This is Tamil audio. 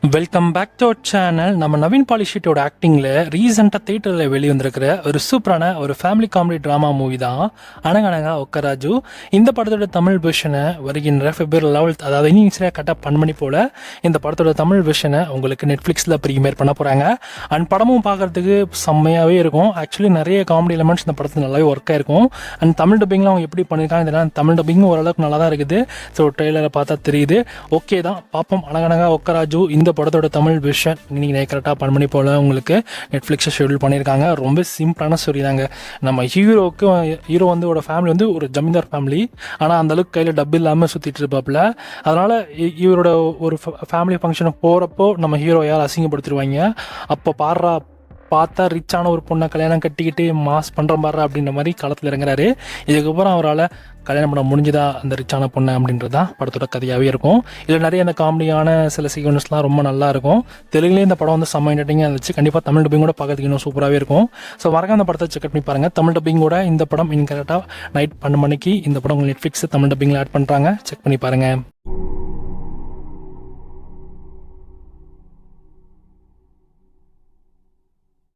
Welcome back to our channel. நம்ம நவீன் பாலிஷிட்டோட ஆக்டிங்கில் ரீசெண்டாக தேட்டரில் வெளிவந்திருக்கிற ஒரு சூப்பரான ஒரு ஃபேமிலி காமெடி ட்ராமா மூவி தான் அனகனகா ஒக்கராஜு. இந்த படத்தோட தமிழ் வெர்ஷனை வருகின்ற February 11th, அதாவது இன்னிங்ஸில் கரெக்டாக 12 மணி போல் இந்த படத்தோட தமிழ் வெர்ஷனை உங்களுக்கு நெட்ஃப்ளிக்ஸில் ப்ரீமியர் பண்ண போகிறாங்க. அண்ட் படமும் பார்க்குறதுக்கு செம்மையாகவே இருக்கும். ஆக்சுவலி நிறைய காமெடி எலிமெண்ட்ஸ் இந்த படத்தில் நல்லாவே ஒர்க்காக இருக்கும். அண்ட் தமிழ் டப்பிங்கில் அவங்க எப்படி பண்ணியிருக்காங்க இதெல்லாம் தமிழ் டப்பிங்கும் ஓரளவுக்கு நல்லா தான் இருக்குது. ஸோ ட்ரெய்லரை பார்த்தா தெரியுது. ஓகே தான், பார்ப்போம். அனகனகா ஒக்கராஜு இந்த படத்தோட தமிழ் விஷன் இன்னைக்கு கரெக்டாக 12 மணி போல் உங்களுக்கு நெட்ஃப்ளிக்ஸில் ஷெடியூல் பண்ணியிருக்காங்க. ரொம்ப சிம்பிளான ஸ்டோரி தாங்க. நம்ம ஹீரோ வந்து ஒரு ஃபேமிலி வந்து ஒரு ஜமீன்தார் ஃபேமிலி. ஆனால் அந்தளவுக்கு கையில் டப்பு இல்லாமல் சுற்றிட்டு இருப்பாப்புல. அதனால் இவரோட ஒரு ஃபேமிலி ஃபங்க்ஷனுக்கு போகிறப்போ நம்ம ஹீரோ யார் அசிங்கப்படுத்திடுவாங்க. அப்போ பார்த்தா ரிச்சான ஒரு பொண்ணை கல்யாணம் கட்டிக்கிட்டு மாஸ் பண்ணுற மாதிரி அப்படின்ற மாதிரி களத்தில் இறங்குறாரு. இதுக்கப்புறம் அவரால் கல்யாணம் பண்ண முடிஞ்சுதா அந்த ரிச்சான பொண்ணை அப்படின்றது தான் படத்தோட கதையாகவே இருக்கும். இதில் நிறைய அந்த காமெடியான சில சீக்வன்ஸ்லாம் ரொம்ப நல்லா இருக்கும். தெலுங்குலேயே இந்த படம் வந்து செம்ம என்டர்டைனிங்காக இருந்துச்சு. கண்டிப்பாக தமிழ் டப்பிங் கூட பார்க்கறதுக்கு இன்னும் சூப்பராகவே இருக்கும். ஸோ மறக்காம அந்த படத்தை செக் பண்ணி பாருங்கள். தமிழ் டப்பிங்கோட இந்த படம் இன்னும் கரெக்டாக நைட் 12 மணிக்கு இந்த படம் உங்களுக்கு நெட்ஃப்ளிக்ஸ் தமிழ் டப்பிங்கில் ஆட் பண்ணுறாங்க. செக் பண்ணி பாருங்கள்.